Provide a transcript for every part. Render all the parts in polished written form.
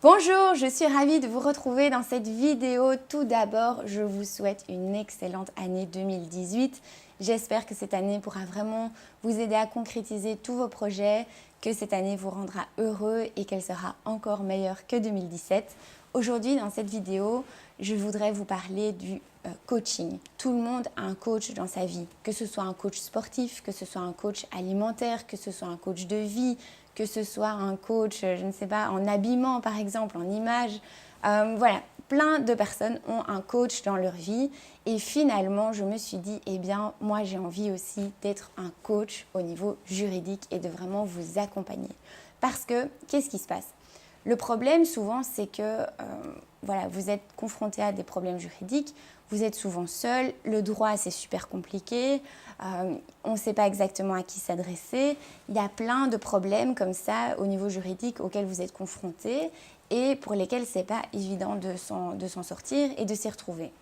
Bonjour, je suis ravie de vous retrouver dans cette vidéo. Tout d'abord, je vous souhaite une excellente année 2018. J'espère que cette année pourra vraiment vous aider à concrétiser tous vos projets, que cette année vous rendra heureux et qu'elle sera encore meilleure que 2017. Aujourd'hui, dans cette vidéo, je voudrais vous parler du coaching. Tout le monde a un coach dans sa vie, que ce soit un coach sportif, que ce soit un coach alimentaire, que ce soit un coach de vie, que ce soit un coach, je ne sais pas, en habillement par exemple, en image. Voilà, plein de personnes ont un coach dans leur vie et finalement je me suis dit, eh bien moi j'ai envie aussi d'être un coach au niveau juridique et de vraiment vous accompagner. Parce que, qu'est-ce qui se passe ? Le problème souvent c'est que voilà, vous êtes confronté à des problèmes juridiques, vous êtes souvent seul, le droit c'est super compliqué, on ne sait pas exactement à qui s'adresser, il y a plein de problèmes comme ça au niveau juridique auxquels vous êtes confronté et pour lesquels ce n'est pas évident de s'en sortir et de s'y retrouver.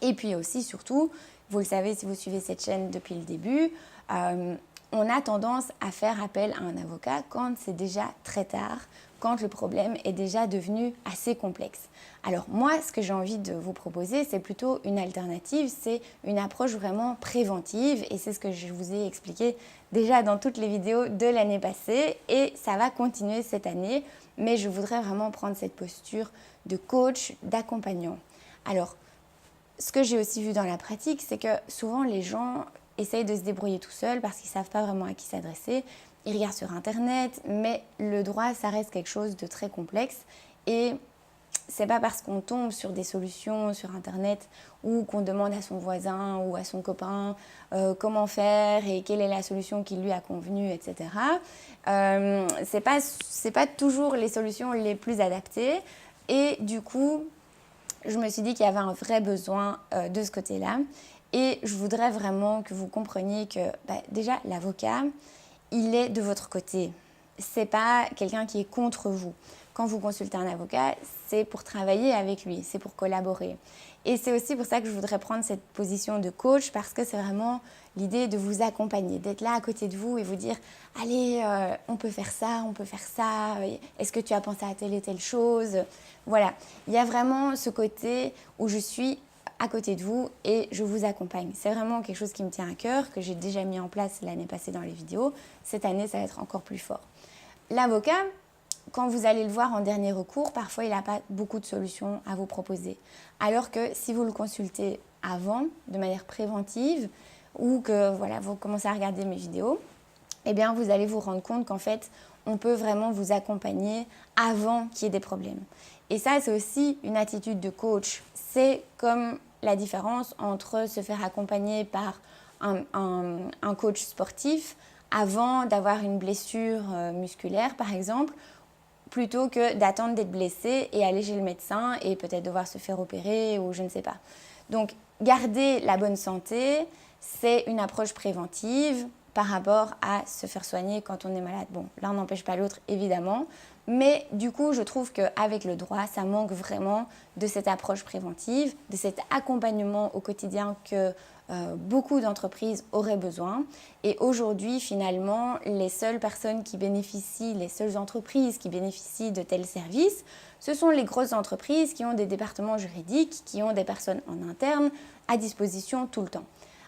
Et puis aussi surtout, vous le savez si vous suivez cette chaîne depuis le début, on a tendance à faire appel à un avocat quand c'est déjà très tard, quand le problème est déjà devenu assez complexe. Alors moi, ce que j'ai envie de vous proposer, c'est plutôt une alternative, c'est une approche vraiment préventive et c'est ce que je vous ai expliqué déjà dans toutes les vidéos de l'année passée et ça va continuer cette année, mais je voudrais vraiment prendre cette posture de coach, d'accompagnant. Alors, ce que j'ai aussi vu dans la pratique, c'est que souvent les gens essayent de se débrouiller tout seuls parce qu'ils ne savent pas vraiment à qui s'adresser. Ils regardent sur Internet, mais le droit, ça reste quelque chose de très complexe. Et c'est pas parce qu'on tombe sur des solutions sur Internet ou qu'on demande à son voisin ou à son copain comment faire et quelle est la solution qui lui a convenu, etc. C'est pas toujours les solutions les plus adaptées. Et du coup, je me suis dit qu'il y avait un vrai besoin de ce côté-là. Et je voudrais vraiment que vous compreniez que déjà, l'avocat, il est de votre côté. Ce n'est pas quelqu'un qui est contre vous. Quand vous consultez un avocat, c'est pour travailler avec lui, c'est pour collaborer. Et c'est aussi pour ça que je voudrais prendre cette position de coach parce que c'est vraiment l'idée de vous accompagner, d'être là à côté de vous et vous dire « Allez, on peut faire ça, est-ce que tu as pensé à telle et telle chose ?» Voilà, il y a vraiment ce côté où je suis à côté de vous et je vous accompagne. C'est vraiment quelque chose qui me tient à cœur, que j'ai déjà mis en place l'année passée dans les vidéos. Cette année, ça va être encore plus fort. L'avocat, quand vous allez le voir en dernier recours, parfois il n'a pas beaucoup de solutions à vous proposer. Alors que si vous le consultez avant, de manière préventive, ou que voilà, vous commencez à regarder mes vidéos, eh bien vous allez vous rendre compte qu'en fait, on peut vraiment vous accompagner avant qu'il y ait des problèmes. Et ça, c'est aussi une attitude de coach. C'est comme la différence entre se faire accompagner par un coach sportif avant d'avoir une blessure musculaire, par exemple, plutôt que d'attendre d'être blessé et aller chez le médecin et peut-être devoir se faire opérer ou je ne sais pas. Donc, garder la bonne santé, c'est une approche préventive par rapport à se faire soigner quand on est malade. Bon, l'un n'empêche pas l'autre, évidemment, mais du coup, je trouve qu'avec le droit, ça manque vraiment de cette approche préventive, de cet accompagnement au quotidien que beaucoup d'entreprises auraient besoin. Et aujourd'hui, finalement, les seules personnes qui bénéficient, les seules entreprises qui bénéficient de tels services, ce sont les grosses entreprises qui ont des départements juridiques, qui ont des personnes en interne à disposition tout le temps.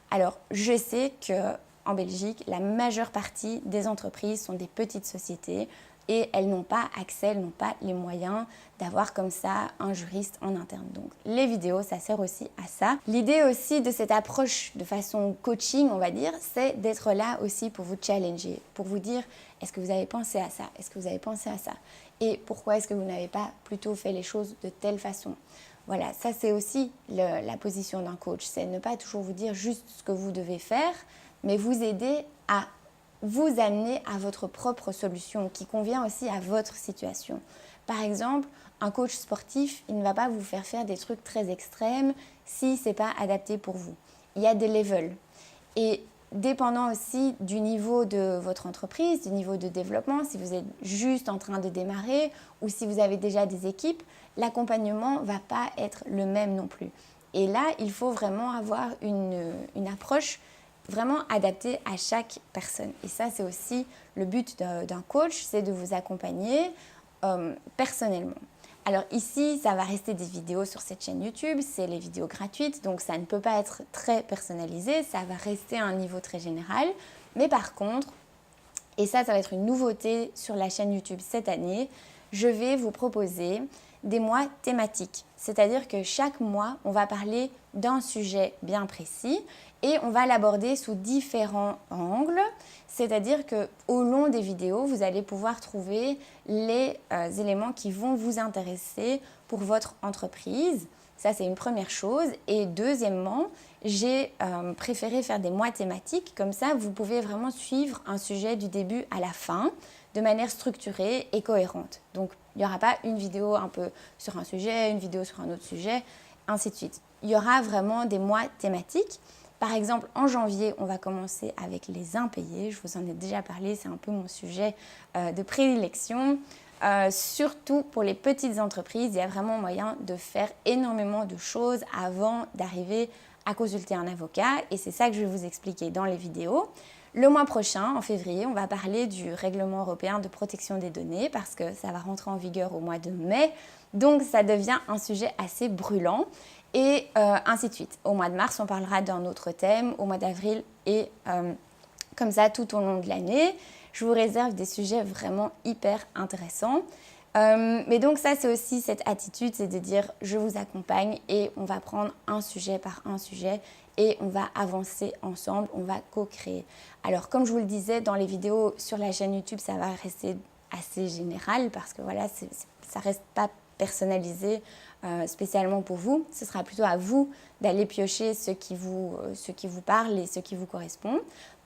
Alors, je sais qu'en Belgique, la majeure partie des entreprises sont des petites sociétés et elles n'ont pas accès, elles n'ont pas les moyens d'avoir comme ça un juriste en interne. Donc les vidéos, ça sert aussi à ça. L'idée aussi de cette approche de façon coaching, on va dire, c'est d'être là aussi pour vous challenger, pour vous dire est-ce que vous avez pensé à ça, est-ce que vous avez pensé à ça et pourquoi est-ce que vous n'avez pas plutôt fait les choses de telle façon. Voilà, ça c'est aussi la position d'un coach, c'est ne pas toujours vous dire juste ce que vous devez faire, mais vous aider à vous amener à votre propre solution qui convient aussi à votre situation. Par exemple, un coach sportif, il ne va pas vous faire des trucs très extrêmes si ce n'est pas adapté pour vous. Il y a des levels. Et dépendant aussi du niveau de votre entreprise, du niveau de développement, si vous êtes juste en train de démarrer ou si vous avez déjà des équipes, l'accompagnement ne va pas être le même non plus. Et là, il faut vraiment avoir une approche vraiment adapté à chaque personne. Et ça, c'est aussi le but d'un coach, c'est de vous accompagner personnellement. Alors ici, ça va rester des vidéos sur cette chaîne YouTube, c'est les vidéos gratuites, donc ça ne peut pas être très personnalisé, ça va rester à un niveau très général. Mais par contre, et ça va être une nouveauté sur la chaîne YouTube cette année, je vais vous proposer des mois thématiques. C'est-à-dire que chaque mois, on va parler d'un sujet bien précis et on va l'aborder sous différents angles. C'est-à-dire qu'au long des vidéos, vous allez pouvoir trouver les éléments qui vont vous intéresser pour votre entreprise. Ça, c'est une première chose. Et deuxièmement, j'ai préféré faire des mois thématiques. Comme ça, vous pouvez vraiment suivre un sujet du début à la fin de manière structurée et cohérente. Donc, il n'y aura pas une vidéo un peu sur un sujet, une vidéo sur un autre sujet, ainsi de suite. Il y aura vraiment des mois thématiques. Par exemple, en janvier, on va commencer avec les impayés. Je vous en ai déjà parlé, c'est un peu mon sujet de prédilection. Surtout pour les petites entreprises, il y a vraiment moyen de faire énormément de choses avant d'arriver à consulter un avocat. Et c'est ça que je vais vous expliquer dans les vidéos. Le mois prochain, en février, on va parler du règlement européen de protection des données parce que ça va rentrer en vigueur au mois de mai. Donc, ça devient un sujet assez brûlant et ainsi de suite. Au mois de mars, on parlera d'un autre thème, au mois d'avril et comme ça tout au long de l'année. Je vous réserve des sujets vraiment hyper intéressants. Mais donc ça, c'est aussi cette attitude, c'est de dire je vous accompagne et on va prendre un sujet par un sujet et on va avancer ensemble, on va co-créer. Alors comme je vous le disais, dans les vidéos sur la chaîne YouTube, ça va rester assez général parce que voilà, ça reste pas personnalisé spécialement pour vous. Ce sera plutôt à vous d'aller piocher ce qui vous parle et ce qui vous correspond.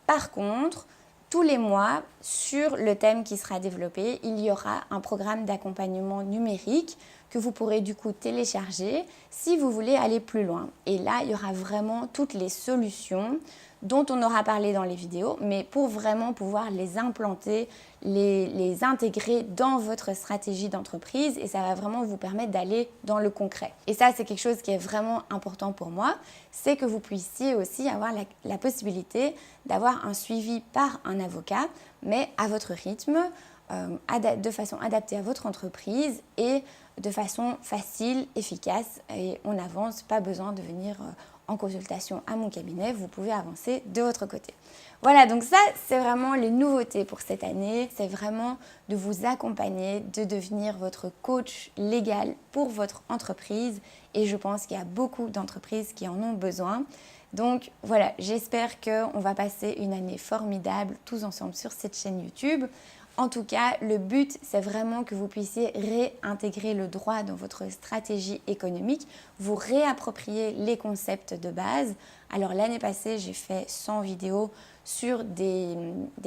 Par contre, tous les mois, sur le thème qui sera développé, il y aura un programme d'accompagnement numérique que vous pourrez du coup télécharger si vous voulez aller plus loin. Et là, il y aura vraiment toutes les solutions dont on aura parlé dans les vidéos, mais pour vraiment pouvoir les implanter, les intégrer dans votre stratégie d'entreprise et ça va vraiment vous permettre d'aller dans le concret. Et ça, c'est quelque chose qui est vraiment important pour moi, c'est que vous puissiez aussi avoir la possibilité d'avoir un suivi par un avocat, mais à votre rythme, de façon adaptée à votre entreprise et de façon facile, efficace et on avance, pas besoin de venir en consultation à mon cabinet, vous pouvez avancer de votre côté. Voilà, donc ça, c'est vraiment les nouveautés pour cette année. C'est vraiment de vous accompagner, de devenir votre coach légal pour votre entreprise. Et je pense qu'il y a beaucoup d'entreprises qui en ont besoin. Donc voilà, j'espère qu'on va passer une année formidable tous ensemble sur cette chaîne YouTube. En tout cas, le but, c'est vraiment que vous puissiez réintégrer le droit dans votre stratégie économique, vous réapproprier les concepts de base. Alors l'année passée, j'ai fait 100 vidéos sur des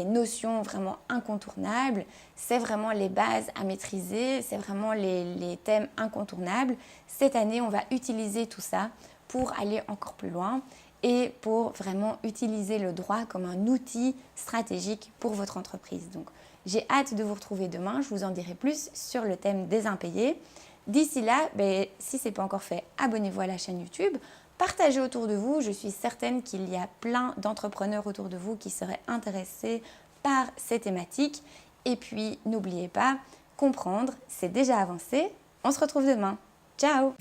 notions vraiment incontournables. C'est vraiment les bases à maîtriser, c'est vraiment les thèmes incontournables. Cette année, on va utiliser tout ça pour aller encore plus loin et pour vraiment utiliser le droit comme un outil stratégique pour votre entreprise. Donc, j'ai hâte de vous retrouver demain, je vous en dirai plus sur le thème des impayés. D'ici là, si ce n'est pas encore fait, abonnez-vous à la chaîne YouTube, partagez autour de vous, je suis certaine qu'il y a plein d'entrepreneurs autour de vous qui seraient intéressés par ces thématiques. Et puis, n'oubliez pas, comprendre, c'est déjà avancé. On se retrouve demain. Ciao!